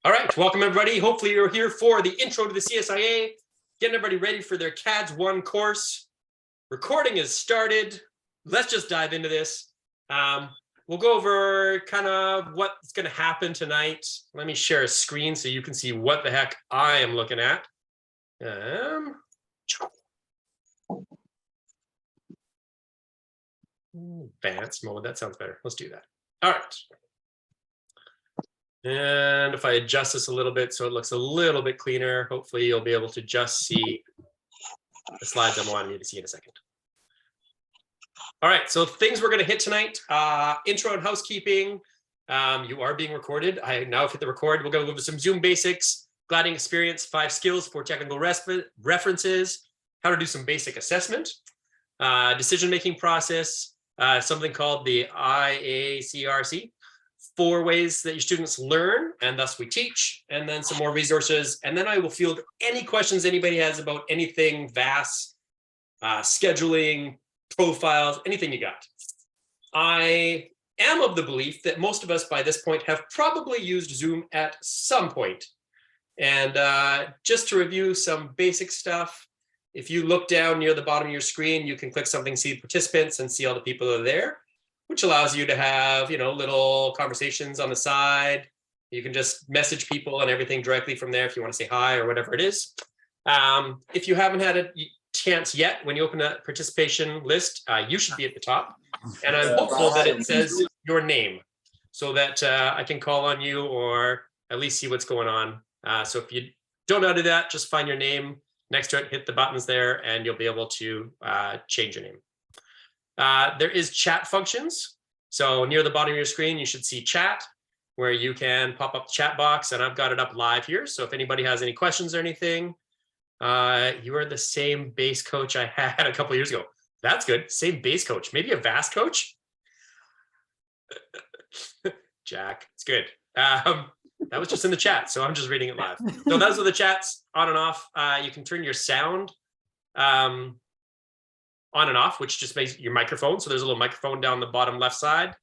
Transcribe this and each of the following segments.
All right, welcome everybody. Hopefully you're here for the intro to the CSIA, getting everybody ready for their CADS 1 course. Recording is started. Let's just dive into this. We'll go over kind of what's going to happen tonight. Let me share a screen so you can see what the heck I am looking at. Advanced mode, that sounds better. Let's do that. All right. And if I adjust this a little bit so it looks a little bit cleaner, hopefully you'll be able to just see the slides I'm wanting you to see in a second. All right, so things we're going to hit tonight, intro and housekeeping. You are being recorded. I now have hit the record. We're going to go over some Zoom basics, gliding experience, 5 skills for technical references, how to do some basic assessment, decision-making process, something called the IACRC, 4 ways that your students learn, and thus we teach, and then some more resources. And then I will field any questions anybody has about anything VASS, scheduling, profiles, anything you got. I am of the belief that most of us by this point have probably used Zoom at some point. And just to review some basic stuff, if you look down near the bottom of your screen, you can click something, see participants, and see all the people that are there, which allows you to have, little conversations on the side. You can just message people and everything directly from there if you want to say hi or whatever it is. If you haven't had a chance yet, when you open that participation list, you should be at the top. And I'm hopeful that it says your name so that I can call on you or at least see what's going on. So if you don't know how to do that, just find your name next to it, hit the buttons there, and you'll be able to change your name. There is chat functions. So near the bottom of your screen, you should see chat, where you can pop up the chat box, and I've got it up live here. So if anybody has any questions or anything, you are the same base coach I had a couple of years ago. That's good. Same base coach, maybe a VASS coach. Jack, it's good. That was just in the chat, so I'm just reading it live. So those are the chats on and off. You can turn your sound on and off, which just makes your microphone. So there's a little microphone down the bottom left side.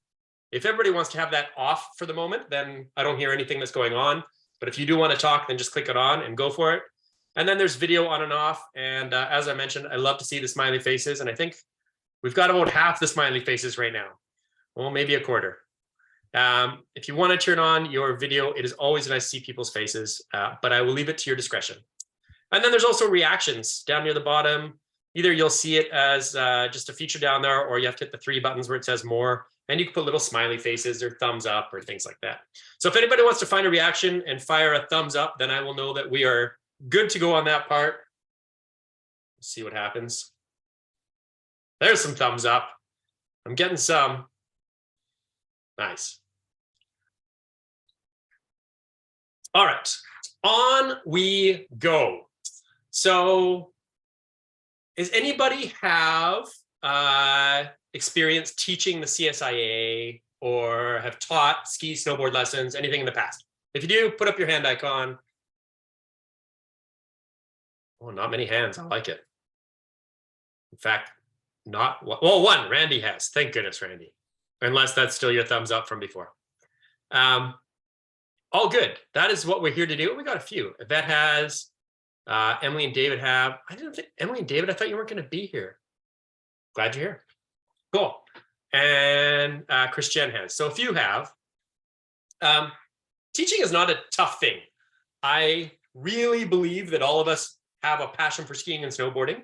If everybody wants to have that off for the moment, then I don't hear anything that's going on. But if you do want to talk, then just click it on and go for it. And then there's video on and off. And as I mentioned, I love to see the smiley faces. And I think we've got about half the smiley faces right now. Well, maybe a quarter. If you want to turn on your video, it is always nice to see people's faces, but I will leave it to your discretion. And then there's also reactions down near the bottom. Either you'll see it as just a feature down there, or you have to hit the 3 buttons where it says more, and you can put little smiley faces or thumbs up or things like that. So if anybody wants to find a reaction and fire a thumbs up, then I will know that we are good to go on that part. Let's see what happens. There's some thumbs up. I'm getting some. Nice. All right, on we go. So does anybody have experience teaching the CSIA or have taught ski, snowboard lessons, anything in the past? If you do, put up your hand icon. Oh, not many hands. I like it. In fact, not, well, 1, Randy has. Thank goodness, Randy. Unless that's still your thumbs up from before. All good. That is what we're here to do. We got a few. Yvette has, Emily and David have. I didn't think, Emily and David, I thought you weren't going to be here. Glad you're here. Cool. And Christiane has. So a few have. Teaching is not a tough thing. I really believe that all of us have a passion for skiing and snowboarding.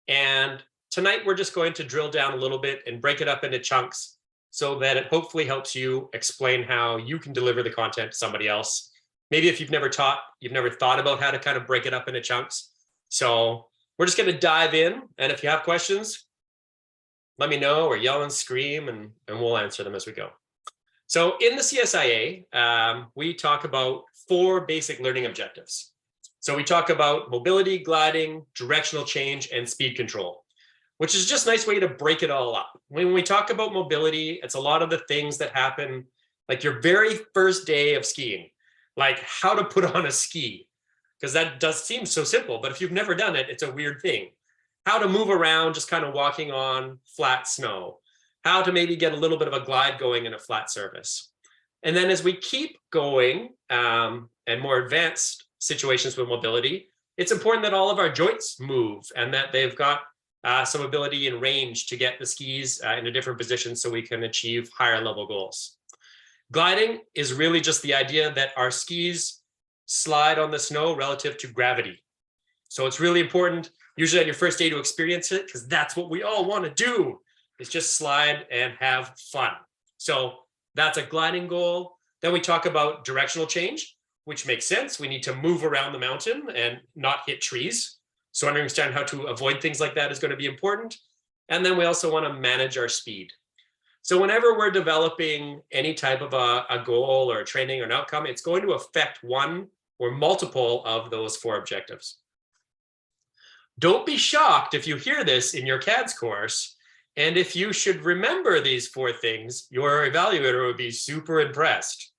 And tonight we're just going to drill down a little bit and break it up into chunks so that it hopefully helps you explain how you can deliver the content to somebody else. Maybe if you've never taught, you've never thought about how to kind of break it up into chunks. So we're just going to dive in. And if you have questions, let me know or yell and scream, and we'll answer them as we go. So in the CSIA, we talk about 4 basic learning objectives. So we talk about mobility, gliding, directional change, and speed control, which is just a nice way to break it all up. When we talk about mobility, it's a lot of the things that happen like your very first day of skiing, like how to put on a ski, because that does seem so simple, but if you've never done it, it's a weird thing. How to move around just kind of walking on flat snow, how to maybe get a little bit of a glide going in a flat surface. And then as we keep going and more advanced situations with mobility, it's important that all of our joints move and that they've got some ability and range to get the skis in a different position so we can achieve higher level goals. Gliding is really just the idea that our skis slide on the snow relative to gravity. So it's really important, usually on your first day, to experience it, because that's what we all want to do, is just slide and have fun. So that's a gliding goal. Then we talk about directional change, which makes sense. We need to move around the mountain and not hit trees. So understanding how to avoid things like that is going to be important. And then we also want to manage our speed. So whenever we're developing any type of a goal or a training or an outcome, it's going to affect one or multiple of those 4 objectives. Don't be shocked if you hear this in your CADS course. And if you should remember these 4 things, your evaluator will be super impressed.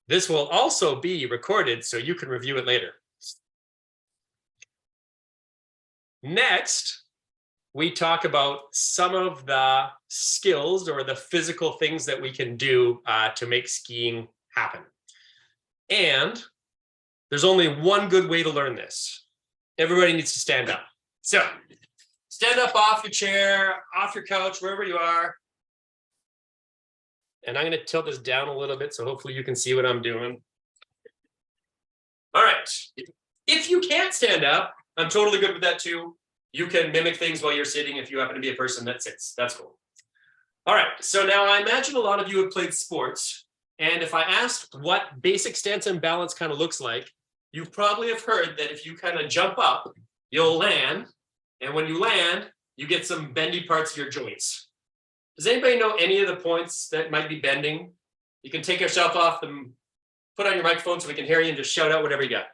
This will also be recorded so you can review it later. Next, we talk about some of the skills or the physical things that we can do to make skiing happen. And there's only one good way to learn this. Everybody needs to stand up. So stand up off your chair, off your couch, wherever you are. And I'm going to tilt this down a little bit, so hopefully you can see what I'm doing. All right. If you can't stand up, I'm totally good with that too. You can mimic things while you're sitting if you happen to be a person that sits. That's cool. All right. So now I imagine a lot of you have played sports. And if I asked what basic stance and balance kind of looks like, you probably have heard that if you kind of jump up, you'll land. And when you land, you get some bendy parts of your joints. Does anybody know any of the points that might be bending? You can take yourself off and put on your microphone so we can hear you and just shout out whatever you got.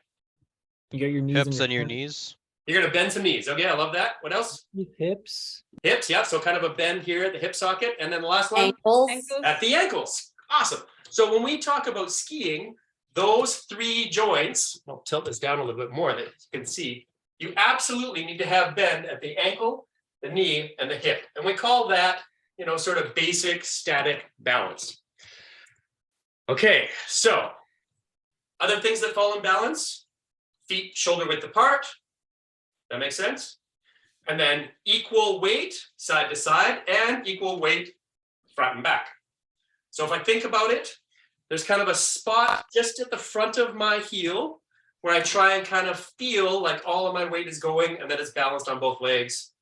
You got your knees Hips and your knees. You're going to bend some knees. Okay, I love that. What else? hips. Hips, yeah. So kind of a bend here at the hip socket. And then the last one? Ankles. At the ankles. Awesome. So when we talk about skiing, those 3 joints, I'll tilt this down a little bit more that you can see, you absolutely need to have bend at the ankle, the knee, and the hip. And we call that, you know, sort of basic static balance. Okay, so other things that fall in balance, feet shoulder width apart. That makes sense? And then equal weight side to side and equal weight front and back. So if I think about it, there's kind of a spot just at the front of my heel where I try and kind of feel like all of my weight is going and that it's balanced on both legs.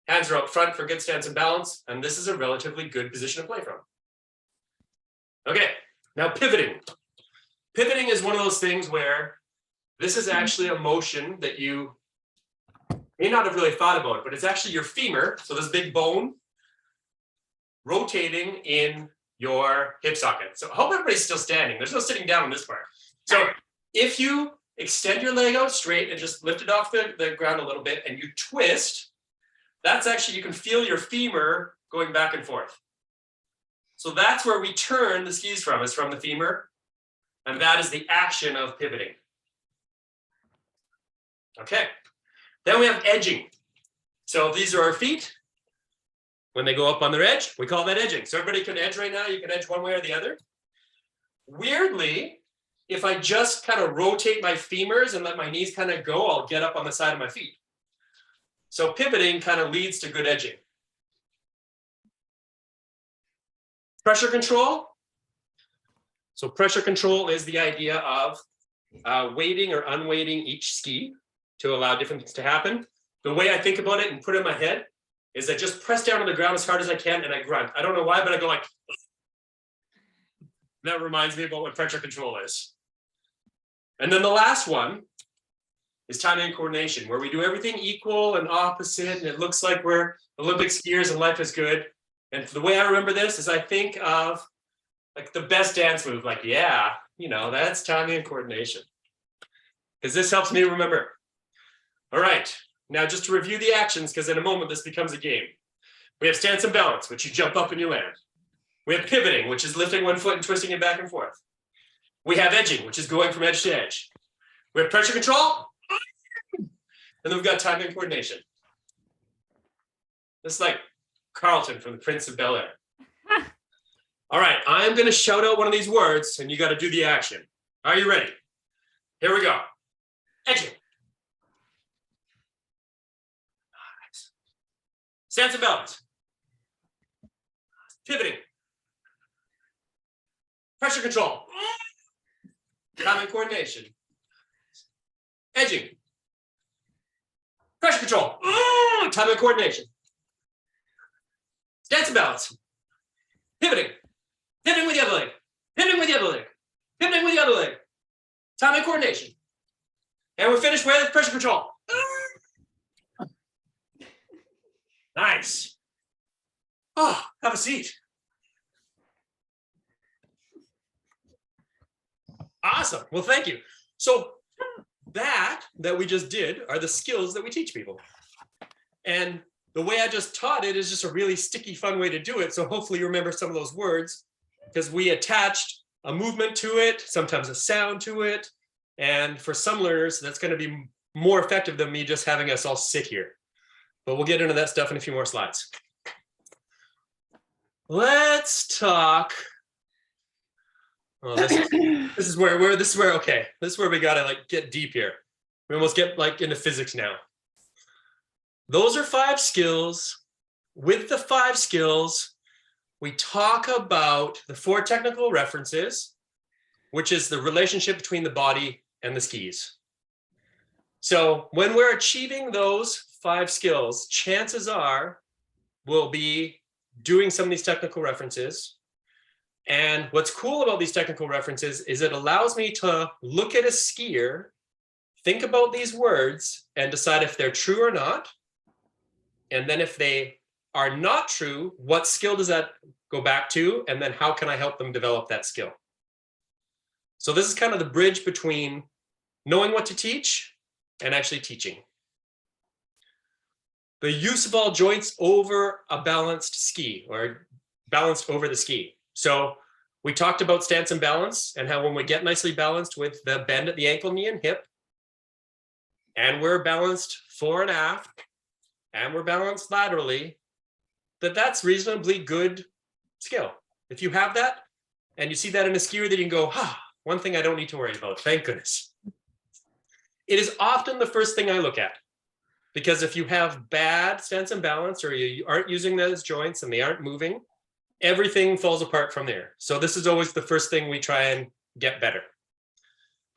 Hands are out front for good stance and balance. And this is a relatively good position to play from. Okay, now pivoting. Pivoting is one of those things where this is actually a motion that you may not have really thought about, but it's actually your femur, so this big bone, rotating in your hip socket. So I hope everybody's still standing. There's no sitting down on this part. So if you extend your leg out straight and just lift it off the ground a little bit and you twist, that's actually, you can feel your femur going back and forth. So that's where we turn the skis from, is from the femur. And that is the action of pivoting. Okay. Then we have edging. So these are our feet. When they go up on their edge, we call that edging. So everybody can edge right now. You can edge one way or the other. Weirdly, if I just kind of rotate my femurs and let my knees kind of go, I'll get up on the side of my feet. So pivoting kind of leads to good edging. Pressure control. So pressure control is the idea of weighting or unweighting each ski to allow different things to happen. The way I think about it and put it in my head is I just press down on the ground as hard as I can and I grunt. I don't know why, but I go like, that reminds me about what pressure control is. And then the last one is timing and coordination, where we do everything equal and opposite, and it looks like we're Olympic skiers and life is good. And the way I remember this is I think of like the best dance move, like, yeah, you know, that's timing and coordination. Because this helps me remember. All right, now just to review the actions, because in a moment this becomes a game. We have stance and balance, which you jump up and you land. We have pivoting, which is lifting one foot and twisting it back and forth. We have edging, which is going from edge to edge. We have pressure control. And then we've got timing and coordination. This is like Carlton from the Prince of Bel-Air. All All right, I'm going to shout out one of these words and you got to do the action. Are you ready? Here we go. Edging. Nice. Stance and balance. Pivoting. Pressure control. Time and coordination. Edging. Pressure control. Time and coordination. Stance and balance. Pivoting. Pivoting with the other leg. Pivoting with the other leg. Pivoting with the other leg. Time and coordination. And we're finished with pressure control. Nice. Oh, have a seat. Awesome. Well, thank you. So that we just did are the skills that we teach people. And the way I just taught it is just a really sticky, fun way to do it. So hopefully you remember some of those words because we attached a movement to it, sometimes a sound to it. And for some learners, that's going to be more effective than me just having us all sit here. But we'll get into that stuff in a few more slides. Let's talk. Oh, this is where okay. This is where we gotta like get deep here. We almost get like into physics now. Those are 5 skills. With the 5 skills, we talk about the 4 technical references, which is the relationship between the body and the skis. So when we're achieving those 5 skills, chances are we'll be doing some of these technical references. And what's cool about these technical references is it allows me to look at a skier, think about these words, and decide if they're true or not. And then if they are not true, what skill does that go back to? And then how can I help them develop that skill? So this is kind of the bridge between knowing what to teach and actually teaching. The use of all joints over a balanced ski or balanced over the ski. So we talked about stance and balance and how when we get nicely balanced with the bend at the ankle, knee, and hip, and we're balanced fore and aft, and we're balanced laterally, that's reasonably good skill. If you have that and you see that in a skier, then you can go, one thing I don't need to worry about, thank goodness. It is often the first thing I look at, because if you have bad stance and balance or you aren't using those joints and they aren't moving, everything falls apart from there. So this is always the first thing we try and get better.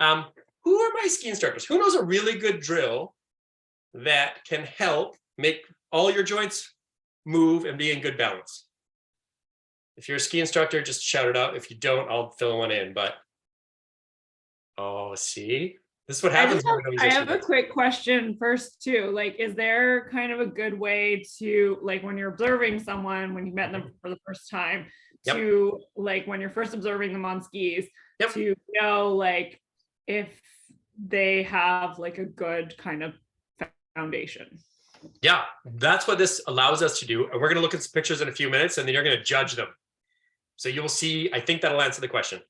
Who are my ski instructors? Who knows a really good drill that can help make all your joints move and be in good balance? If you're a ski instructor, just shout it out. If you don't, I'll fill one in. But see, this is what happens. I have a quick question first too. Like, is there kind of a good way to, like, when you're observing someone, when you met them for the first time, to like when you're first observing them on skis, to know like if they have like a good kind of foundation? Yeah, that's what this allows us to do. And we're going to look at some pictures in a few minutes, and then you're going to judge them. So you'll see, I think that'll answer the question.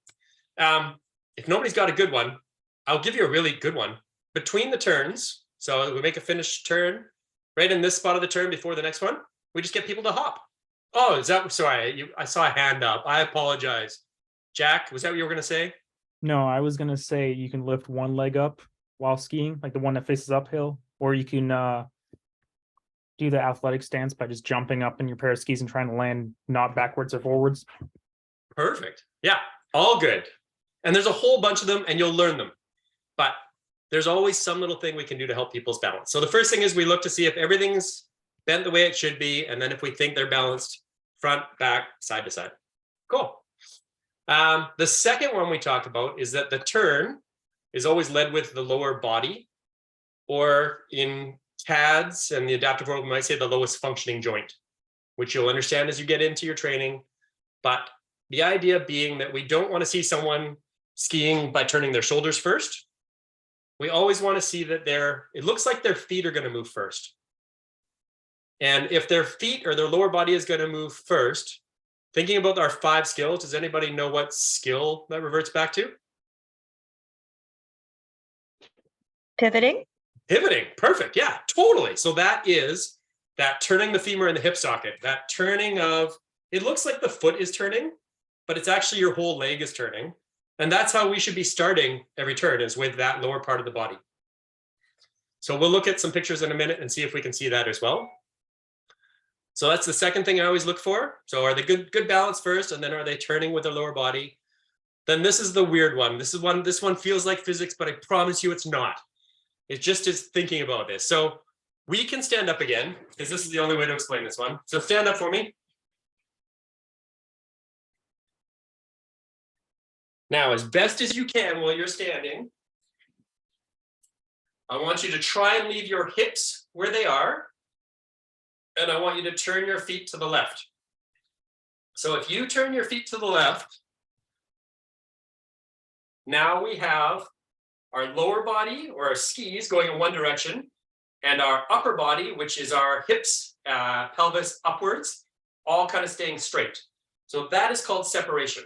If nobody's got a good one, I'll give you a really good one. Between the turns, so we make a finished turn, right in this spot of the turn before the next one, we just get people to hop. Oh, is that, sorry, I saw a hand up. I apologize. Jack, was that what you were going to say? No, I was going to say you can lift one leg up while skiing, like the one that faces uphill, or you can do the athletic stance by just jumping up in your pair of skis and trying to land not backwards or forwards. Perfect. Yeah, all good. And there's a whole bunch of them and you'll learn them. But there's always some little thing we can do to help people's balance. So the first thing is we look to see if everything's bent the way it should be. And then if we think they're balanced front, back, side to side. Cool. The second one we talked about is that the turn is always led with the lower body, or in CADS and the adaptive world, we might say the lowest functioning joint, which you'll understand as you get into your training. But the idea being that we don't want to see someone skiing by turning their shoulders first. We always want to see that it looks like their feet are going to move first. And if their feet or their lower body is going to move first, thinking about our 5 skills, does anybody know what skill that reverts back to? Pivoting. Pivoting, perfect, yeah, totally. So that is that turning the femur in the hip socket, that turning of, it looks like the foot is turning, but it's actually your whole leg is turning. And that's how we should be starting every turn, is with that lower part of the body. So we'll look at some pictures in a minute and see if we can see that as well. So that's the second thing I always look for. So are they good balance first, and then are they turning with their lower body? Then this is the weird one. This one feels like physics, but I promise you it's not. It just is thinking about this. So we can stand up again, because this is the only way to explain this one. So stand up for me. Now, as best as you can while you're standing, I want you to try and leave your hips where they are. And I want you to turn your feet to the left. So if you turn your feet to the left, now we have our lower body, or our skis, going in one direction, and our upper body, which is our hips, pelvis upwards, all kind of staying straight. So that is called separation.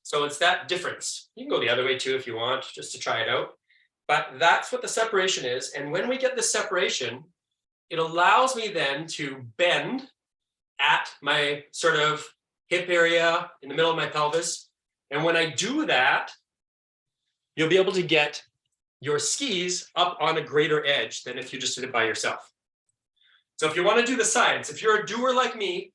So it's that difference. You can go the other way too if you want, just to try it out. But that's what the separation is. And when we get the separation, it allows me then to bend at my sort of hip area in the middle of my pelvis. And when I do that, you'll be able to get your skis up on a greater edge than if you just did it by yourself. So if you want to do the sides, if you're a doer like me,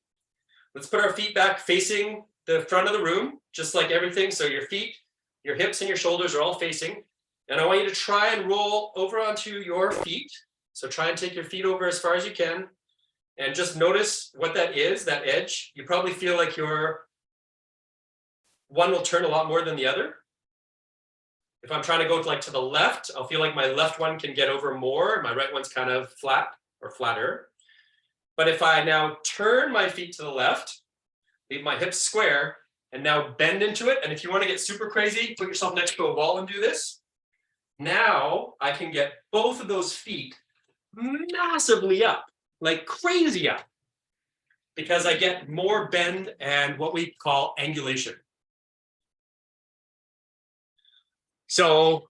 let's put our feet back facing the front of the room, just like everything. So your feet, your hips, and your shoulders are all facing. And I want you to try and roll over onto your feet. So try and take your feet over as far as you can. And just notice what that is, that edge. You probably feel like one will turn a lot more than the other. If I'm trying to go to the left, I'll feel like my left one can get over more. My right one's kind of flat or flatter. But if I now turn my feet to the left, leave my hips square, and now bend into it. And if you want to get super crazy, put yourself next to a wall and do this. Now I can get both of those feet massively up, like crazy up, because I get more bend and what we call angulation. So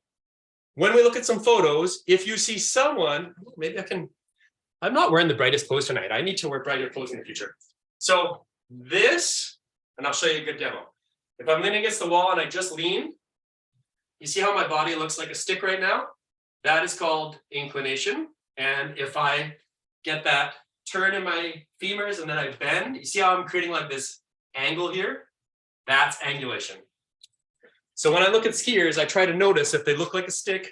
when we look at some photos, if you see someone, maybe I'm not wearing the brightest clothes tonight. I need to wear brighter clothes in the future. So this, and I'll show you a good demo. If I'm leaning against the wall and I just lean, you see how my body looks like a stick right now? That is called inclination. And if I get that turn in my femurs and then I bend, you see how I'm creating like this angle here? That's angulation. So when I look at skiers, I try to notice if they look like a stick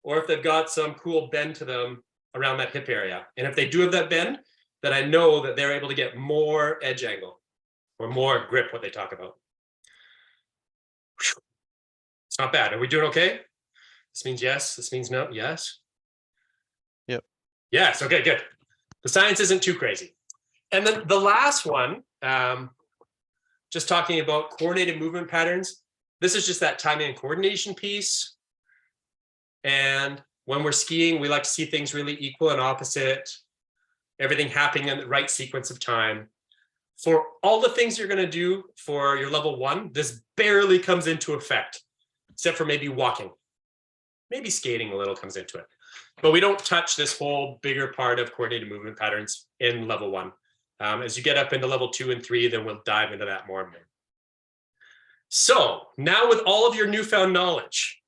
or if they've got some cool bend to them around that hip area. And if they do have that bend, then I know that they're able to get more edge angle or more grip, what they talk about. It's not bad. Are we doing okay? This means yes. This means no. Yes. Yep. Yes. Okay, good. The science isn't too crazy. And then the last one, just talking about coordinated movement patterns. This is just that timing and coordination piece. And when we're skiing, we like to see things really equal and opposite, everything happening in the right sequence of time. For all the things you're going to do for your level 1, this barely comes into effect, except for maybe walking. Maybe skating a little comes into it. But we don't touch this whole bigger part of coordinated movement patterns in level 1. As you get up into level 2 and 3, then we'll dive into that more and more. So now with all of your newfound knowledge,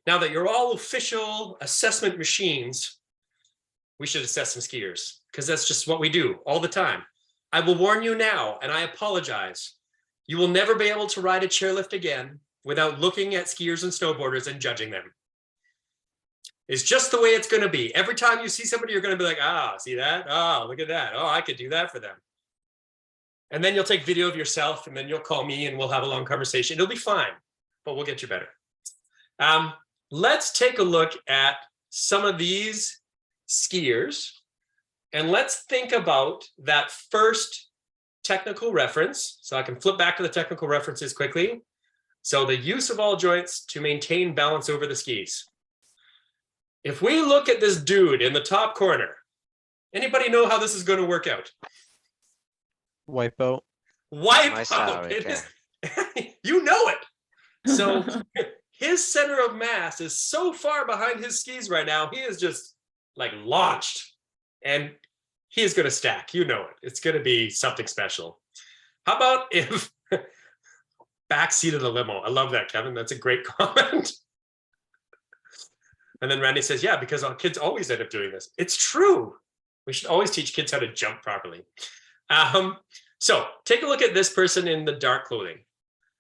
now that you're all official assessment machines, we should assess some skiers, because that's just what we do all the time. I will warn you now, and I apologize. You will never be able to ride a chairlift again without looking at skiers and snowboarders and judging them. It's just the way it's going to be. Every time you see somebody, you're going to be like, ah, see that? Oh, look at that. Oh, I could do that for them. And then you'll take video of yourself, and then you'll call me, and we'll have a long conversation. It'll be fine, but we'll get you better. Let's take a look at some of these skiers, and let's think about that first technical reference. So I can flip back to the technical references quickly. So the use of all joints to maintain balance over the skis. If we look at this dude in the top corner, anybody know how this is going to work out? Wipeout. Nice Wipeout. right It is, there. you know it. So his center of mass is so far behind his skis right now, he is just like launched. And he is going to stack. You know it. It's going to be something special. How about if back seat of the limo. I love that, Kevin. That's a great comment. And then Randy says, yeah, because our kids always end up doing this. It's true. We should always teach kids how to jump properly. So take a look at this person in the dark clothing.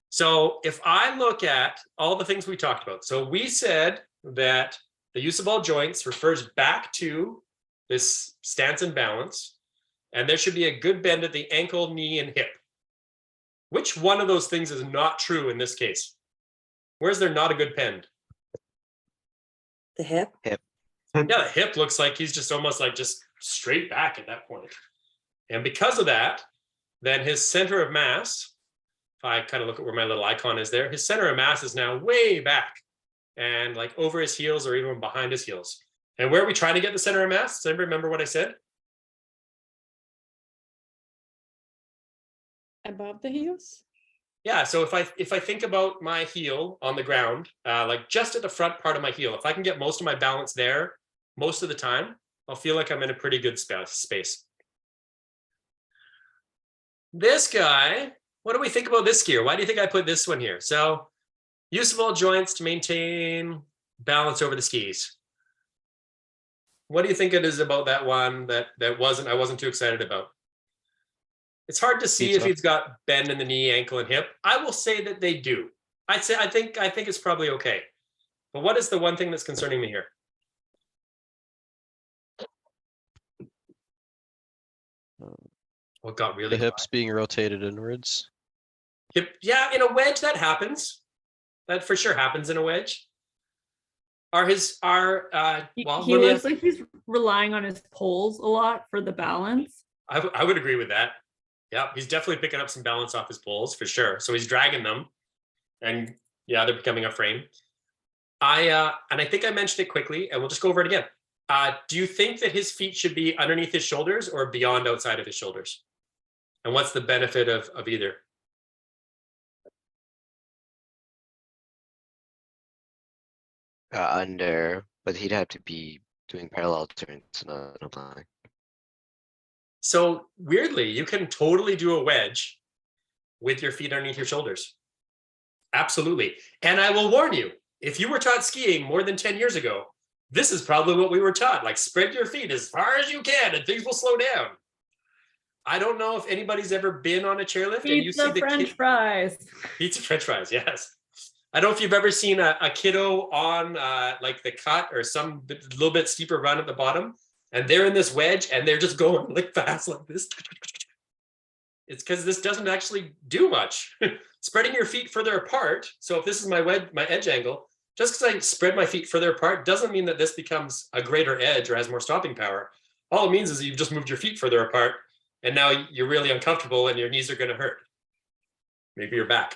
So if I look at all the things we talked about, so we said that the use of all joints refers back to this stance and balance, and there should be a good bend at the ankle, knee, and hip. Which one of those things is not true in this case? Where's there not a good bend? The hip? Yeah, the hip looks like he's just almost like just straight back at that point. And because of that, then his center of mass, if I kind of look at where my little icon is there, his center of mass is now way back and like over his heels or even behind his heels. And where are we trying to get the center of mass? Does anybody remember what I said? Above the heels? Yeah, so if I think about my heel on the ground, like just at the front part of my heel, if I can get most of my balance there most of the time, I'll feel like I'm in a pretty good space. This guy, what do we think about this skier? Why do you think I put this one here? So use of all joints to maintain balance over the skis. What do you think it is about that one that I wasn't too excited about? It's hard to see if he's got bend in the knee, ankle, and hip. I will say that they do. I think it's probably okay. But what is the one thing that's concerning me here? What got really The hips being rotated inwards. hip? Yeah, in a wedge that happens. That for sure happens in a wedge. He looks like he's relying on his poles a lot for the balance. I would agree with that. Yeah, he's definitely picking up some balance off his poles for sure. So he's dragging them, and yeah, they're becoming a frame. And I think I mentioned it quickly, and we'll just go over it again. Do you think that his feet should be underneath his shoulders or beyond outside of his shoulders? And what's the benefit of either? Under, but he'd have to be doing parallel turns, not applying. So weirdly, you can totally do a wedge with your feet underneath your shoulders. Absolutely. And I will warn you, if you were taught skiing more than 10 years ago, this is probably what we were taught. Like spread your feet as far as you can and things will slow down. I don't know if anybody's ever been on a chairlift and you see the French fries. Pizza French fries, yes. I don't know if you've ever seen a kiddo on like the cut or some little bit steeper run at the bottom, and they're in this wedge and they're just going like fast like this. It's because this doesn't actually do much. Spreading your feet further apart. So if this is my edge angle, just because I spread my feet further apart doesn't mean that this becomes a greater edge or has more stopping power. All it means is you've just moved your feet further apart and now you're really uncomfortable and your knees are going to hurt. Maybe your back.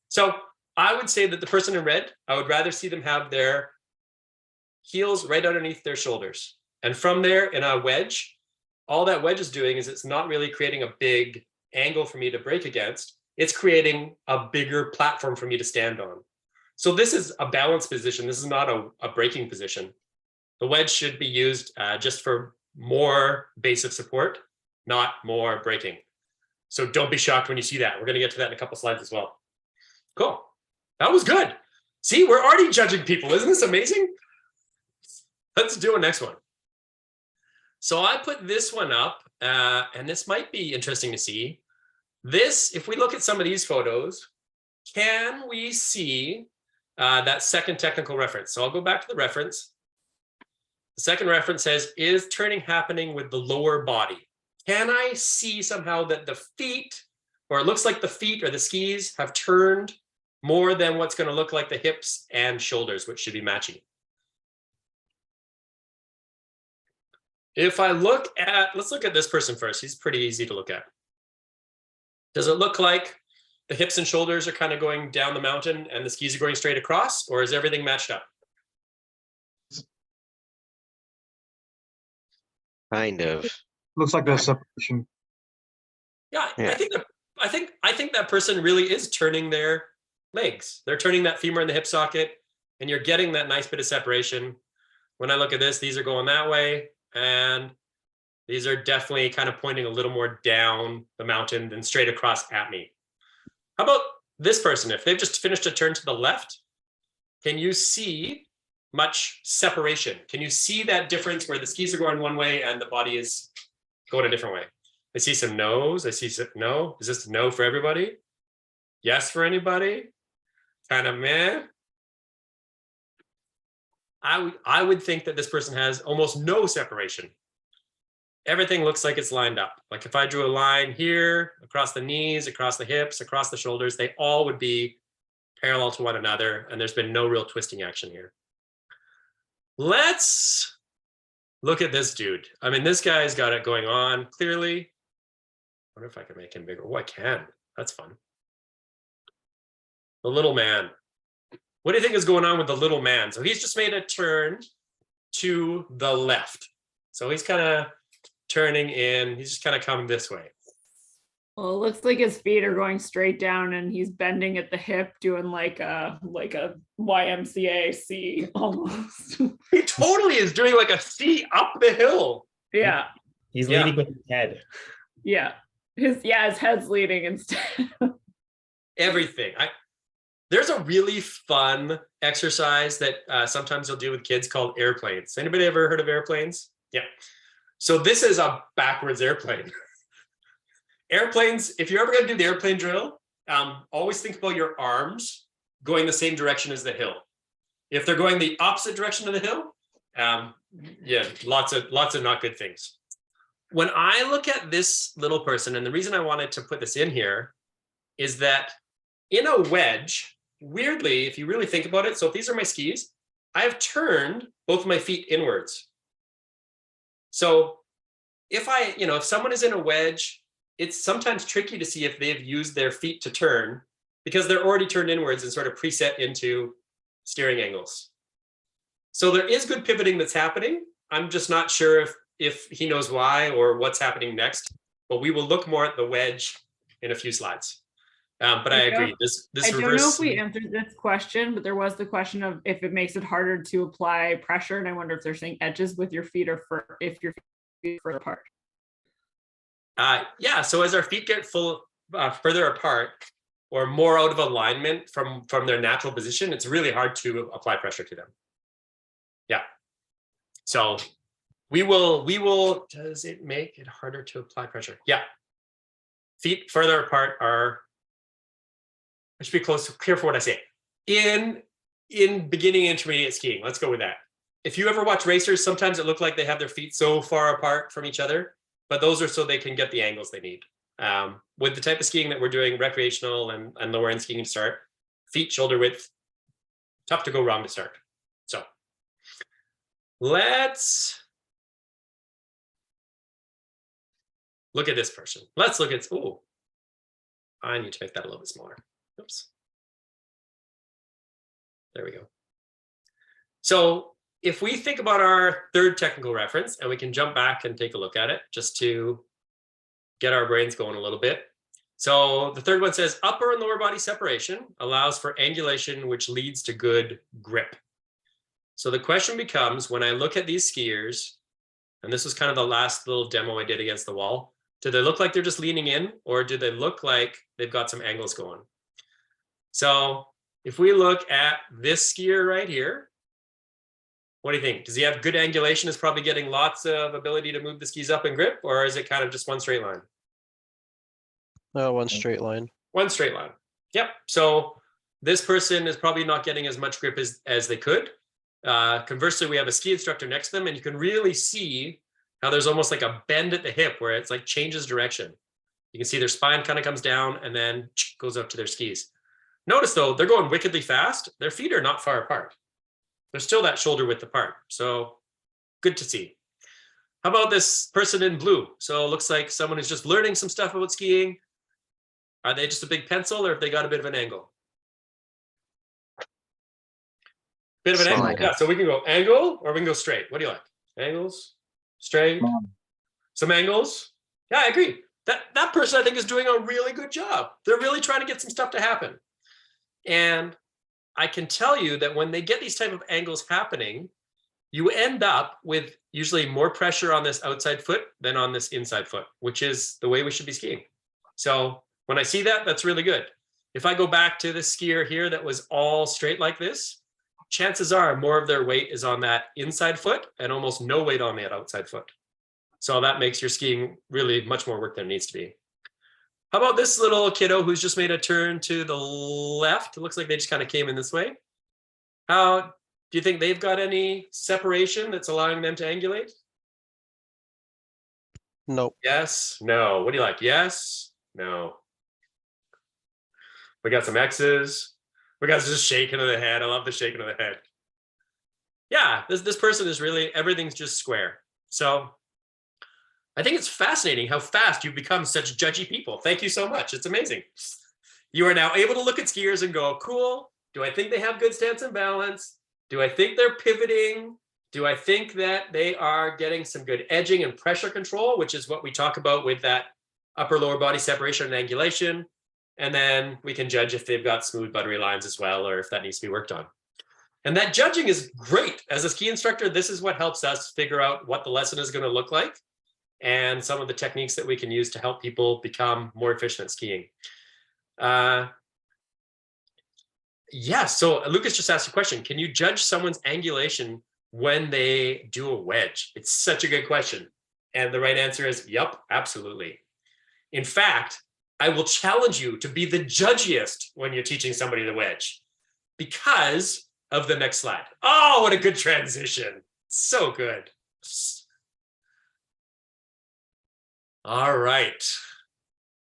So I would say that the person in red, I would rather see them have their heels right underneath their shoulders. And from there in a wedge, all that wedge is doing is it's not really creating a big angle for me to break against. It's creating a bigger platform for me to stand on. So this is a balanced position. This is not a braking position. The wedge should be used just for more basic support, not more braking. So don't be shocked when you see that. We're going to get to that in a couple slides as well. Cool. That was good. See, we're already judging people. Isn't this amazing? Let's do a next one. So I put this one up, and this might be interesting to see. This, if we look at some of these photos, can we see that second technical reference? So I'll go back to the reference. The second reference says, is turning happening with the lower body? Can I see somehow that the feet, or it looks like the feet or the skis have turned more than what's going to look like the hips and shoulders, which should be matching? If I look at, let's look at this person first. He's pretty easy to look at. Does it look like the hips and shoulders are kind of going down the mountain and the skis are going straight across, or is everything matched up? Kind of. Looks like there's separation. Yeah, Yeah. I think that person really is turning their legs. They're turning that femur in the hip socket, and you're getting that nice bit of separation. When I look at this, these are going that way, and these are definitely kind of pointing a little more down the mountain than straight across at me. How about this person, if they've just finished a turn to the left, can you see much separation? Can you see that difference where the skis are going one way and the body is going a different way? I see some no's. I see some no. Is this no for everybody? Yes for anybody? Kind of meh. I would think that this person has almost no separation. Everything looks like it's lined up. Like if I drew a line here, across the knees, across the hips, across the shoulders, they all would be parallel to one another, and there's been no real twisting action here. Let's look at this dude. I mean, this guy's got it going on clearly. I wonder if I can make him bigger. Oh, I can. That's fun. The little man. What do you think is going on with the little man? So he's just made a turn to the left. So he's kind of turning in. He's just kind of coming this way. Well, it looks like his feet are going straight down and he's bending at the hip, doing like a YMCA C almost. He totally is doing like a C up the hill. Yeah. He's Yeah. leading with his head. Yeah. His head's leading instead. Everything. There's a really fun exercise that sometimes you'll do with kids called airplanes. Anybody ever heard of airplanes? Yeah. So this is a backwards airplane. Airplanes, if you're ever going to do the airplane drill, always think about your arms going the same direction as the hill. If they're going the opposite direction of the hill, yeah, lots of not good things. When I look at this little person, and the reason I wanted to put this in here is that in a wedge, weirdly, if you really think about it, so if these are my skis, I have turned both of my feet inwards. So if if someone is in a wedge, it's sometimes tricky to see if they've used their feet to turn because they're already turned inwards and sort of preset into steering angles. So there is good pivoting that's happening. I'm just not sure if he knows why or what's happening next, but we will look more at the wedge in a few slides. But I agree. This I don't reverse. know if we answered this question, but there was the question of if it makes it harder to apply pressure. And I wonder if they're saying edges with your feet or if your feet are further apart. Yeah, so as our feet get further apart or more out of alignment from their natural position, it's really hard to apply pressure to them. Yeah. So we will, does it make it harder to apply pressure? Yeah. Feet further apart are, I should be careful what I say. In beginning intermediate skiing, let's go with that. If you ever watch racers, sometimes it looks like they have their feet so far apart from each other, but those are so they can get the angles they need. With the type of skiing that we're doing, recreational and lower end skiing to start, feet shoulder width, tough to go wrong to start. So let's look at this person. Let's look at, oh, I need to make that a little bit smaller. Oops. There we go. So if we think about our third technical reference, and we can jump back and take a look at it just to get our brains going a little bit. So the third one says upper and lower body separation allows for angulation, which leads to good grip. So the question becomes, when I look at these skiers, and this was kind of the last little demo I did against the wall, do they look like they're just leaning in, or do they look like they've got some angles going? So if we look at this skier right here, what do you think? Does he have good angulation? Is probably getting lots of ability to move the skis up and grip, or is it kind of just one straight line? One straight line. One straight line. Yep. So this person is probably not getting as much grip as they could. Conversely, we have a ski instructor next to them, and you can really see how there's almost like a bend at the hip where it's like changes direction. You can see their spine kind of comes down and then goes up to their skis. Notice though, they're going wickedly fast. Their feet are not far apart. They're still that shoulder width apart. So good to see. How about this person in blue? So it looks like someone who's just learning some stuff about skiing. Are they just a big pencil, or have they got a bit of an angle? Bit of an angle. Like Yeah, so we can go angle or we can go straight. What do you like? Angles, straight, some angles. Yeah, I agree. That person I think is doing a really good job. They're really trying to get some stuff to happen. And I can tell you that when they get these type of angles happening, you end up with usually more pressure on this outside foot than on this inside foot, which is the way we should be skiing. So when I see that, that's really good. if I go back to the skier here that was all straight like this, chances are more of their weight is on that inside foot and almost no weight on that outside foot. So that makes your skiing really much more work than it needs to be. How about this little kiddo who's just made a turn to the left? It looks like they just kind of came in this way. How do you think they've got any separation that's allowing them to angulate? Nope. Yes, no. What do you like? Yes, no. We got some X's. We got just shaking of the head. I love the shaking of the head. Yeah, this person is really, everything's just square. So I think it's fascinating how fast you've become such judgy people. Thank you so much. It's amazing. You are now able to look at skiers and go, cool. Do I think they have good stance and balance? Do I think they're pivoting? Do I think that they are getting some good edging and pressure control, which is what we talk about with that upper lower body separation and angulation? And then we can judge if they've got smooth buttery lines as well, or if that needs to be worked on. And that judging is great. As a ski instructor, this is what helps us figure out what the lesson is going to look like and some of the techniques that we can use to help people become more efficient at skiing. Yeah, so Lucas just asked a question. Can you judge someone's angulation when they do a wedge? It's such a good question. And the right answer is, yep, absolutely. In fact, I will challenge you to be the judgiest when you're teaching somebody the wedge because of the next slide. Oh, what a good transition. So good. All right.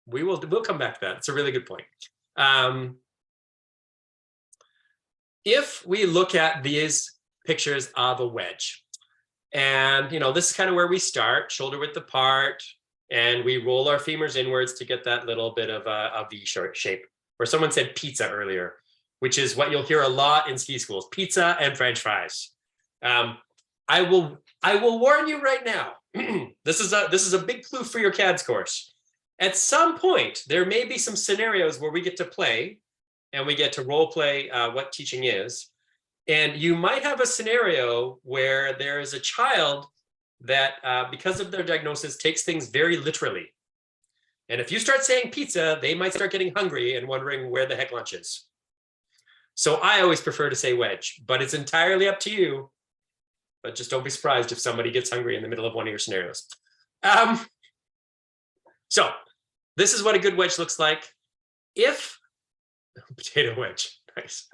We'll come back to that. It's a really good point. If we look at these pictures of a wedge, and this is kind of where we start, shoulder width apart, and we roll our femurs inwards to get that little bit of a V shape. Or someone said pizza earlier, which is what you'll hear a lot in ski schools: pizza and French fries. I will warn you right now. This is a big clue for your CADS course. At some point, there may be some scenarios where we get to play and we get to role play what teaching is. And you might have a scenario where there is a child that, because of their diagnosis, takes things very literally. And if you start saying pizza, they might start getting hungry and wondering where the heck lunch is. So I always prefer to say wedge, but it's entirely up to you. But just don't be surprised if somebody gets hungry in the middle of one of your scenarios. So this is what a good wedge looks like. Potato wedge, nice.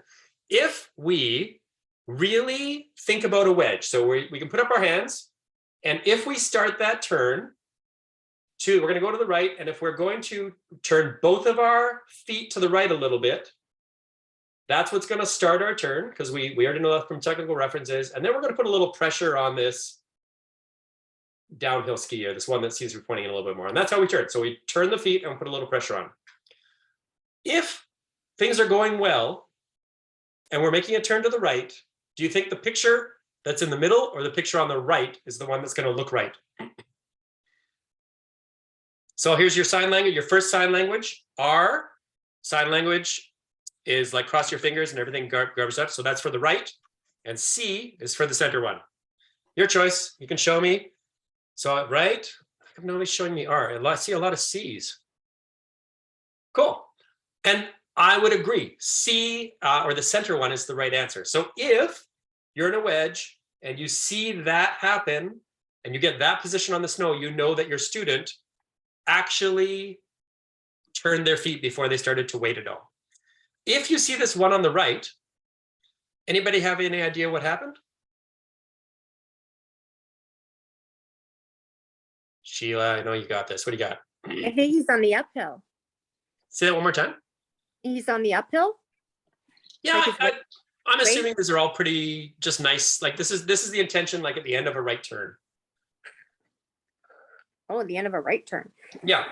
If we really think about a wedge, so we can put up our hands, and if we start that turn, we're going to go to the right, and if we're going to turn both of our feet to the right a little bit, that's what's going to start our turn, because we already know that from technical references, and then we're going to put a little pressure on this downhill skier, this one that seems to be pointing in a little bit more, and that's how we turn. So we turn the feet and put a little pressure on. If things are going well, and we're making a turn to the right, do you think the picture that's in the middle or the picture on the right is the one that's going to look right? So here's your sign language, your first sign language. R, sign language, is like cross your fingers and everything garbs up. So that's for the right. And C is for the center one. Your choice. You can show me. So right, I'm only showing me R. I see a lot of C's. Cool. And I would agree. C, or the center one, is the right answer. So if you're in a wedge and you see that happen and you get that position on the snow, you know that your student actually turned their feet before they started to weight it all. If you see this one on the right, anybody have any idea what happened? Sheila, I know you got this. What do you got? I think he's on the uphill. Say that one more time. He's on the uphill? Yeah, Like I'm assuming these are all pretty just nice. Like this is the intention, like at the end of a right turn. Oh, at the end of a right turn. Yeah.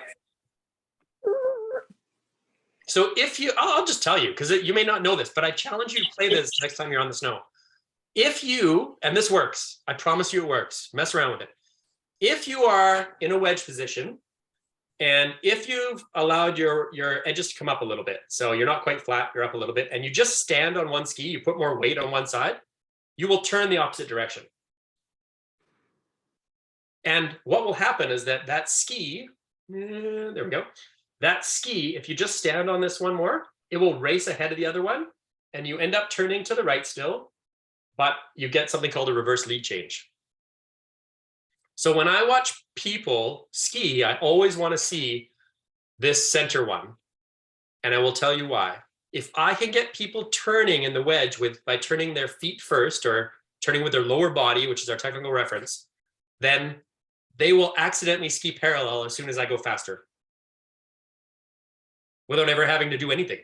So if you, I'll just tell you, because you may not know this, but I challenge you to play this next time you're on the snow. If you, and this works, I promise you it works, mess around with it. If you are in a wedge position, and if you've allowed your edges to come up a little bit, so you're not quite flat, you're up a little bit, and you just stand on one ski, you put more weight on one side, you will turn the opposite direction. And what will happen is that ski, there we go, that ski, if you just stand on this one more, it will race ahead of the other one, and you end up turning to the right still, but you get something called a reverse lead change. So when I watch people ski, I always want to see this center one, and I will tell you why. If I can get people turning in the wedge by turning their feet first or turning with their lower body, which is our technical reference, then they will accidentally ski parallel as soon as I go faster, without ever having to do anything.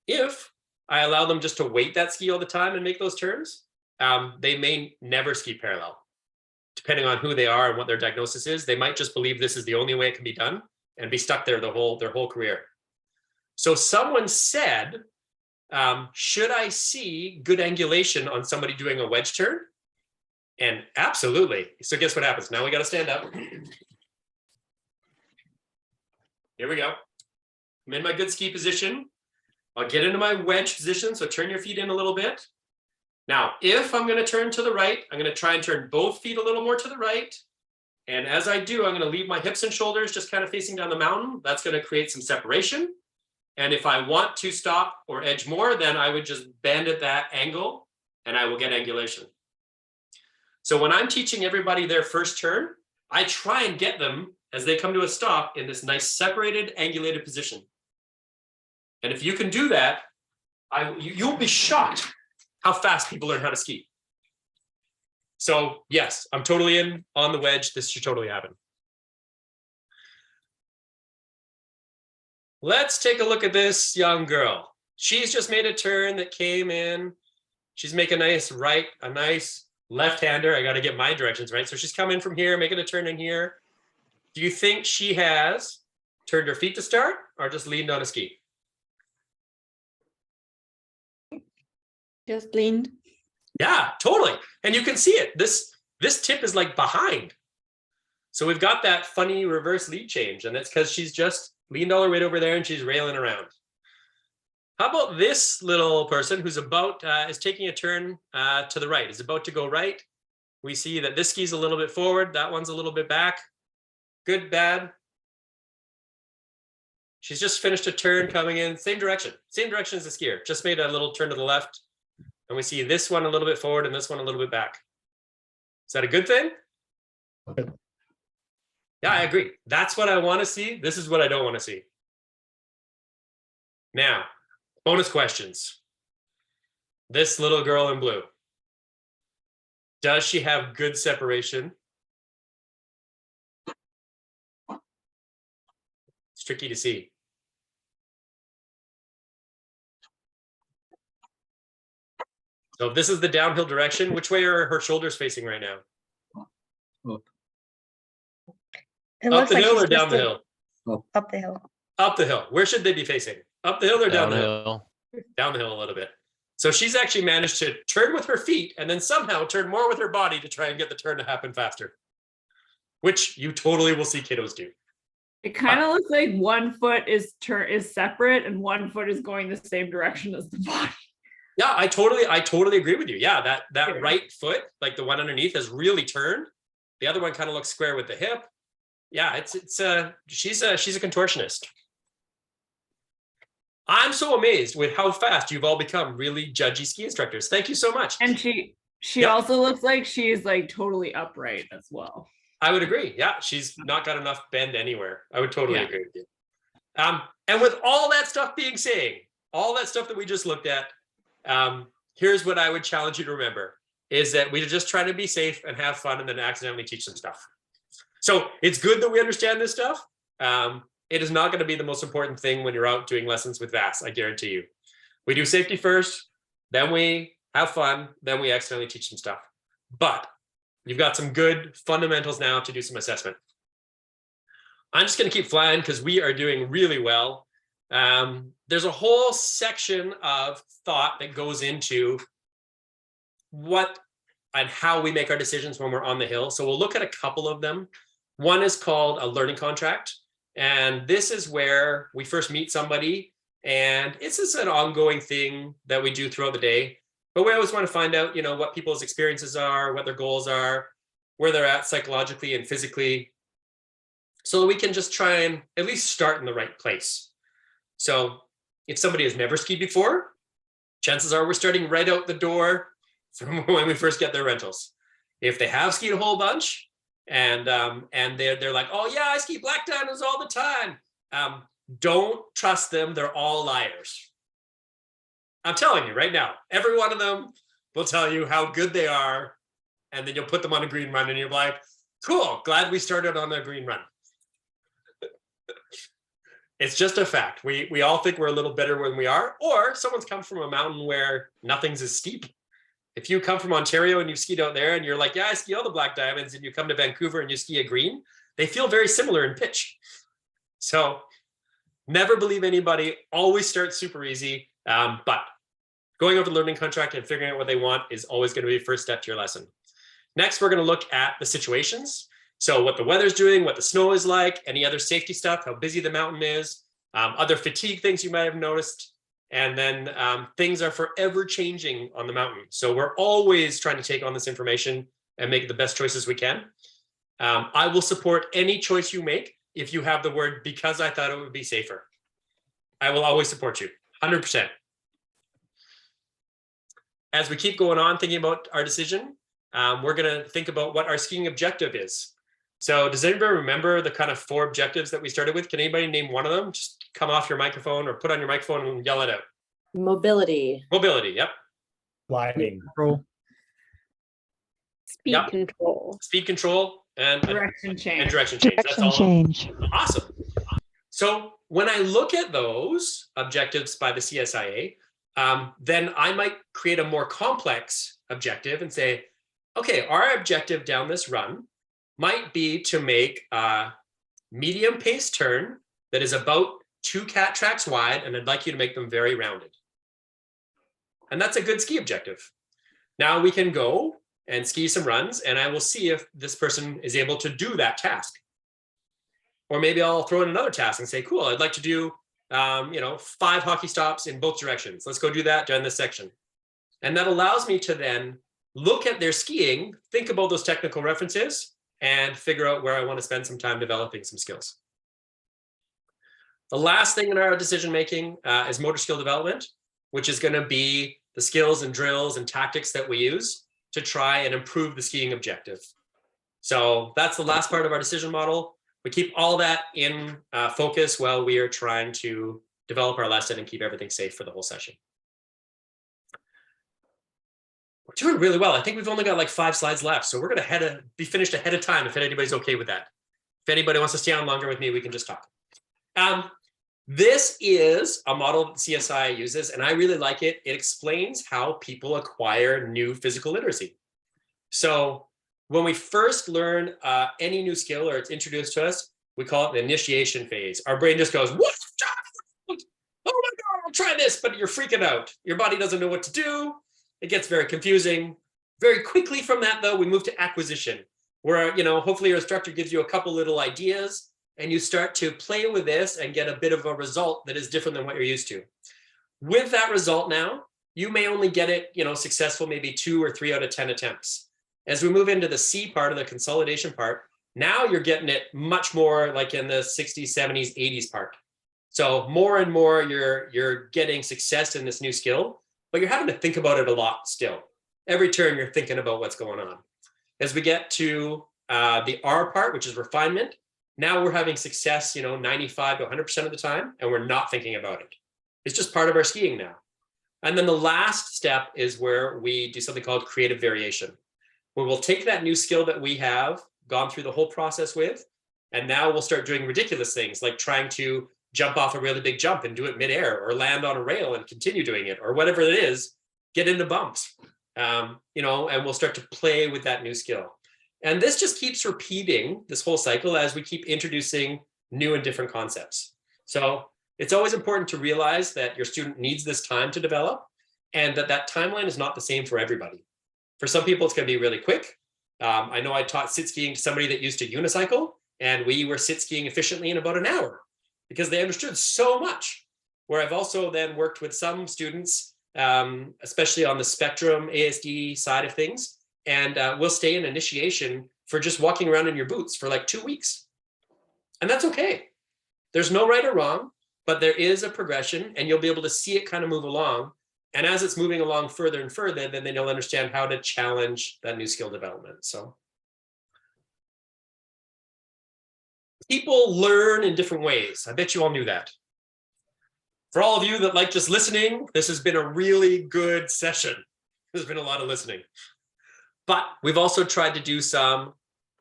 If I allow them just to weight that ski all the time and make those turns, they may never ski parallel. Depending on who they are and what their diagnosis is, they might just believe this is the only way it can be done and be stuck there their whole career. So someone said, should I see good angulation on somebody doing a wedge turn? And absolutely. So guess what happens? Now we got to stand up. Here we go. I'm in my good ski position. I'll get into my wedge position. So turn your feet in a little bit. Now, if I'm going to turn to the right, I'm going to try and turn both feet a little more to the right. And as I do, I'm going to leave my hips and shoulders just kind of facing down the mountain. That's going to create some separation. And if I want to stop or edge more, then I would just bend at that angle and I will get angulation. So when I'm teaching everybody their first turn, I try and get them as they come to a stop in this nice separated, angulated position. And if you can do that, you'll be shocked how fast people learn how to ski. So yes, I'm totally in on the wedge. This should totally happen. Let's take a look at this young girl. She's just made a turn that came in. She's making a nice left-hander. I got to get my directions right. So she's coming from here, making a turn in here. Do you think she has turned her feet to start or just leaned on a ski? Just leaned. Yeah, totally. And you can see it. This tip is like behind. So we've got that funny reverse lead change, and that's because she's just leaned all her weight over there and she's railing around. How about this little person who's is taking a turn to the right, is about to go right. We see that this ski's a little bit forward. That one's a little bit back. Good, bad. She's just finished a turn coming in, same direction as the skier. Just made a little turn to the left. And we see this one a little bit forward and this one a little bit back. Is that a good thing? Yeah, I agree. That's what I want to see. This is what I don't want to see. Now, bonus questions. This little girl in blue. Does she have good separation? It's tricky to see. So if this is the downhill direction, which way are her shoulders facing right now? It Up looks the like hill she's or down the hill? up the hill. Up the hill. Where should they be facing? Up the hill or down the hill? Downhill. Down the hill a little bit. So she's actually managed to turn with her feet and then somehow turn more with her body to try and get the turn to happen faster, which you totally will see kiddos do. It kind of looks like one foot is separate and one foot is going the same direction as the body. Yeah, I totally agree with you. Yeah, that right foot, like the one underneath, has really turned. The other one kind of looks square with the hip. Yeah, she's a contortionist. I'm so amazed with how fast you've all become really judgy ski instructors. Thank you so much. And she Yep. also looks like she's like totally upright as well. I would agree. Yeah, she's not got enough bend anywhere. I would totally Yeah. agree with you. And with all that stuff being said, all that stuff that we just looked at, here's what I would challenge you to remember, is that we just try to be safe and have fun and then accidentally teach some stuff. So it's good that we understand this stuff. It is not going to be the most important thing when you're out doing lessons with VASS, I guarantee you. We do safety first, then we have fun, then we accidentally teach some stuff. But you've got some good fundamentals now to do some assessment. I'm just going to keep flying because we are doing really well. There's a whole section of thought that goes into what and how we make our decisions when we're on the hill. So we'll look at a couple of them. One is called a learning contract. And this is where we first meet somebody. And it's just an ongoing thing that we do throughout the day. But we always want to find out, what people's experiences are, what their goals are, where they're at psychologically and physically, so that we can just try and at least start in the right place. So if somebody has never skied before, chances are we're starting right out the door from when we first get their rentals. If they have skied a whole bunch and they're like, oh yeah, I ski black diamonds all the time. Don't trust them. They're all liars. I'm telling you right now, every one of them will tell you how good they are. And then you'll put them on a green run and you're like, cool, glad we started on a green run. It's just a fact. We all think we're a little better when we are, or someone's come from a mountain where nothing's as steep. If you come from Ontario and you skied out there and you're like, yeah, I ski all the black diamonds, and you come to Vancouver and you ski a green, they feel very similar in pitch. So never believe anybody, always start super easy. But going over the learning contract and figuring out what they want is always going to be the first step to your lesson. Next, we're going to look at the situations. So what the weather's doing, what the snow is like, any other safety stuff, how busy the mountain is, other fatigue things you might have noticed. And then things are forever changing on the mountain. So we're always trying to take on this information and make the best choices we can. I will support any choice you make if you have the word because I thought it would be safer. I will always support you, 100%. As we keep going on thinking about our decision, we're going to think about what our skiing objective is. So does anybody remember the kind of 4 objectives that we started with? Can anybody name one of them? Just come off your microphone or put on your microphone and yell it out. Mobility. Mobility, yep. Gliding. Speed Yep. control. Speed control and Direction change. direction change. That's all. change. Awesome. So when I look at those objectives by the CSIA, then I might create a more complex objective and say, okay, our objective down this run might be to make a medium pace turn that is about 2 cat tracks wide, and I'd like you to make them very rounded. And that's a good ski objective. Now we can go and ski some runs, and I will see if this person is able to do that task. Or maybe I'll throw in another task and say, cool, I'd like to do 5 hockey stops in both directions. Let's go do that during this section. And that allows me to then look at their skiing, think about those technical references, and figure out where I want to spend some time developing some skills. The last thing in our decision-making is motor skill development, which is going to be the skills and drills and tactics that we use to try and improve the skiing objective. So that's the last part of our decision model. We keep all that in focus while we are trying to develop our lesson and keep everything safe for the whole session. We're doing really well. I think we've only got like 5 slides left, so we're going to be finished ahead of time if anybody's okay with that. If anybody wants to stay on longer with me, we can just talk. This is a model that CSI uses, and I really like it. It explains how people acquire new physical literacy. So when we first learn any new skill or it's introduced to us, we call it the initiation phase. Our brain just goes, what? Oh my God, I'll try this, but you're freaking out. Your body doesn't know what to do. It gets very confusing. Very quickly from that, though, we move to acquisition, where, hopefully your instructor gives you a couple little ideas and you start to play with this and get a bit of a result that is different than what you're used to. With that result now, you may only get it, successful maybe 2 or 3 out of 10 attempts. As we move into the C part of the consolidation part, now you're getting it much more like in the 60s, 70s, 80s part. So more and more you're getting success in this new skill, but you're having to think about it a lot still. Every turn you're thinking about what's going on. As we get to the R part, which is refinement, now we're having success, 95 to 100% of the time, and we're not thinking about it. It's just part of our skiing now. And then the last step is where we do something called creative variation, where we'll take that new skill that we have gone through the whole process with, and now we'll start doing ridiculous things like trying to jump off a really big jump and do it midair, or land on a rail and continue doing it, or whatever it is, get into bumps, and we'll start to play with that new skill. And this just keeps repeating this whole cycle as we keep introducing new and different concepts. So it's always important to realize that your student needs this time to develop, and that timeline is not the same for everybody. For some people, it's going to be really quick. I know I taught sit skiing to somebody that used to unicycle, and we were sit skiing efficiently in about an hour because they understood so much. Where I've also then worked with some students, especially on the spectrum ASD side of things, and we'll stay in initiation for just walking around in your boots for like 2 weeks. And that's okay. There's no right or wrong. but there is a progression and you'll be able to see it kind of move along. And as it's moving along further and further, then they'll understand how to challenge that new skill development. So people learn in different ways. I bet you all knew that. For all of you that like just listening, this has been a really good session. There's been a lot of listening. But we've also tried to do some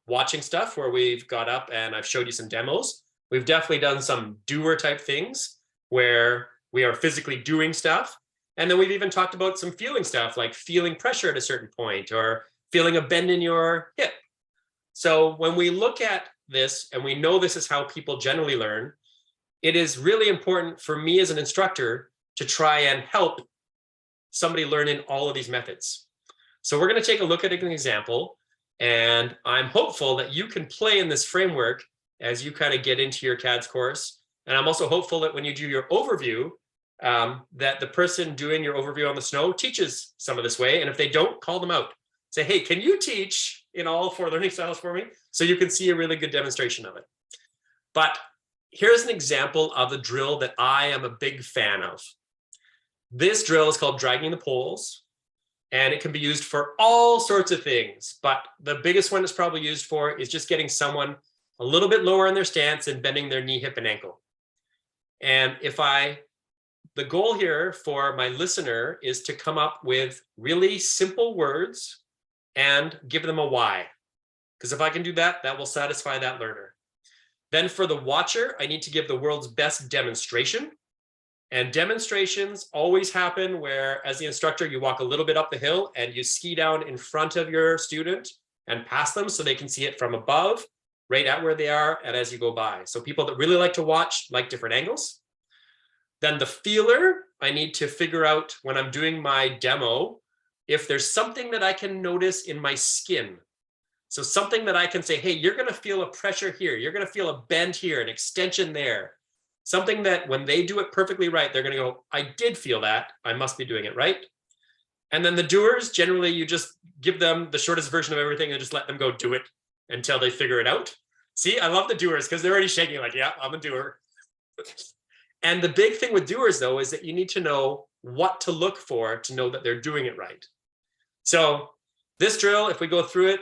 watching stuff where we've got up and I've showed you some demos. We've definitely done some doer type things where we are physically doing stuff. And then we've even talked about some feeling stuff, like feeling pressure at a certain point or feeling a bend in your hip. So when we look at this and we know this is how people generally learn, it is really important for me as an instructor to try and help somebody learn in all of these methods. So we're going to take a look at an example, and I'm hopeful that you can play in this framework as you kind of get into your CADS course. And I'm also hopeful that when you do your overview, that the person doing your overview on the snow teaches some of this way. And if they don't, call them out. Say, hey, can you teach in all 4 learning styles for me? So you can see a really good demonstration of it. But here's an example of a drill that I am a big fan of. This drill is called dragging the poles, and it can be used for all sorts of things. But the biggest one it's probably used for is just getting someone a little bit lower in their stance and bending their knee, hip, and ankle. And the goal here for my listener is to come up with really simple words and give them a why. Because if I can do that, that will satisfy that learner. Then for the watcher, I need to give the world's best demonstration. And demonstrations always happen where, as the instructor, you walk a little bit up the hill and you ski down in front of your student and pass them so they can see it from above, right at where they are, and as you go by. So people that really like to watch like different angles. Then the feeler, I need to figure out when I'm doing my demo, if there's something that I can notice in my skin. So something that I can say, hey, you're going to feel a pressure here. You're going to feel a bend here, an extension there. Something that when they do it perfectly right, they're going to go, I did feel that. I must be doing it right. And then the doers, generally, you just give them the shortest version of everything and just let them go do it until they figure it out. See, I love the doers because they're already shaking like, yeah, I'm a doer. And the big thing with doers, though, is that you need to know what to look for to know that they're doing it right. So this drill, if we go through it,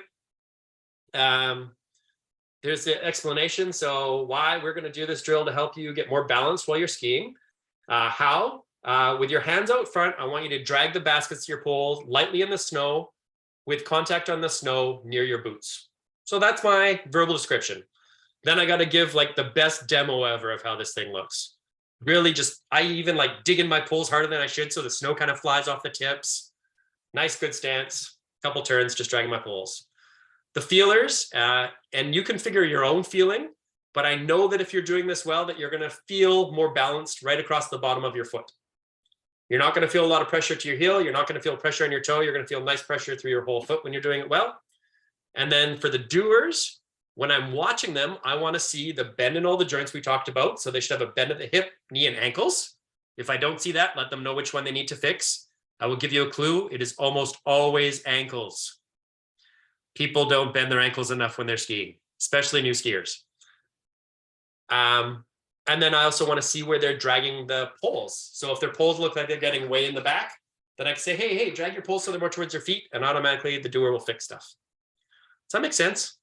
there's the explanation. So why we're going to do this drill to help you get more balance while you're skiing. How? With your hands out front, I want you to drag the baskets to your poles lightly in the snow with contact on the snow near your boots. So that's my verbal description. Then I got to give like the best demo ever of how this thing looks. Really just, I even like dig in my poles harder than I should so the snow kind of flies off the tips. Nice, good stance. Couple turns, just dragging my poles. The feelers, and you can figure your own feeling, but I know that if you're doing this well, that you're going to feel more balanced right across the bottom of your foot. You're not going to feel a lot of pressure to your heel. You're not going to feel pressure on your toe. You're going to feel nice pressure through your whole foot when you're doing it well. And then for the doers, when I'm watching them, I want to see the bend in all the joints we talked about. So they should have a bend at the hip, knee, and ankles. If I don't see that, let them know which one they need to fix. I will give you a clue. It is almost always ankles. People don't bend their ankles enough when they're skiing, especially new skiers. And then I also want to see where they're dragging the poles. So if their poles look like they're getting way in the back, then I can say, hey, drag your poles so they're more towards your feet, and automatically the doer will fix stuff. Does that make sense?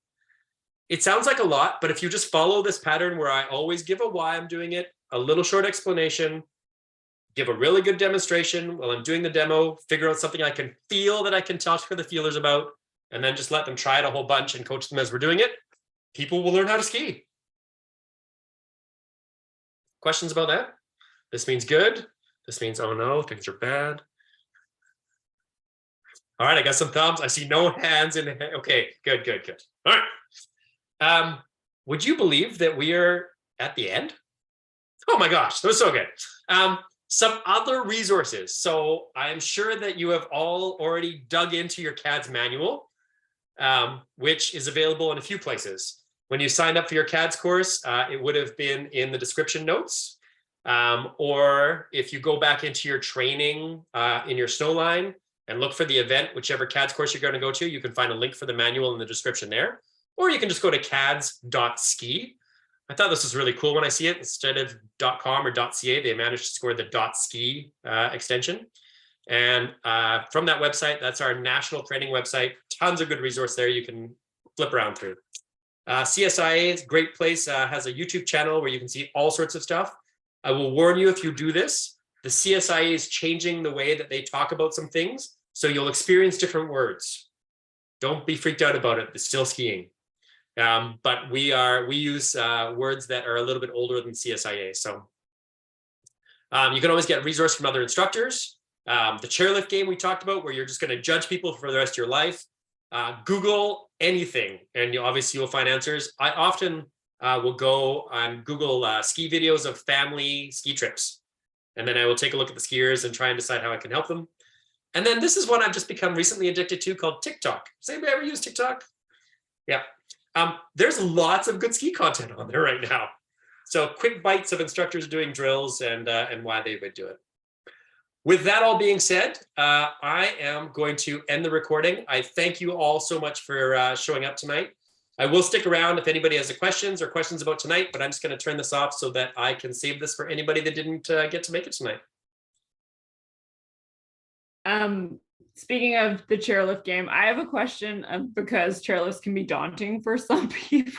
It sounds like a lot, but if you just follow this pattern where I always give a why I'm doing it, a little short explanation, give a really good demonstration while I'm doing the demo, figure out something I can feel that I can talk to the feelers about, and then just let them try it a whole bunch and coach them as we're doing it, people will learn how to ski. Questions about that? This means good. This means, oh no, things are bad. All right, I got some thumbs. I see no hands in. Okay, good. All right. Would you believe that we are at the end? Oh my gosh, that was so good. Some other resources. So I'm sure that you have all already dug into your CADS manual, which is available in a few places. When you signed up for your CADS course, it would have been in the description notes. Or if you go back into your training in your Snowline and look for the event, whichever CADS course you're going to go to, you can find a link for the manual in the description there. Or you can just go to cads.ski. I thought this was really cool when I see it. Instead of .com or .ca, they managed to score the .ski extension. And from that website, that's our national training website. Tons of good resource there you can flip around through. CSIA is a great place, has a YouTube channel where you can see all sorts of stuff. I will warn you, if you do this, the CSIA is changing the way that they talk about some things. So you'll experience different words. Don't be freaked out about it. It's still skiing. But we use words that are a little bit older than CSIA. So you can always get resource from other instructors. The chairlift game we talked about, where you're just going to judge people for the rest of your life. Google anything, and you'll find answers. I often will go on Google ski videos of family ski trips, and then I will take a look at the skiers and try and decide how I can help them. And then this is one I've just become recently addicted to, called TikTok. Has anybody ever used TikTok? Yeah. There's lots of good ski content on there right now. So quick bites of instructors doing drills and why they would do it. With that all being said, I am going to end the recording. I thank you all so much for showing up tonight. I will stick around if anybody has questions about tonight, but I'm just going to turn this off so that I can save this for anybody that didn't get to make it tonight. Speaking of the chairlift game, I have a question because chairlifts can be daunting for some people.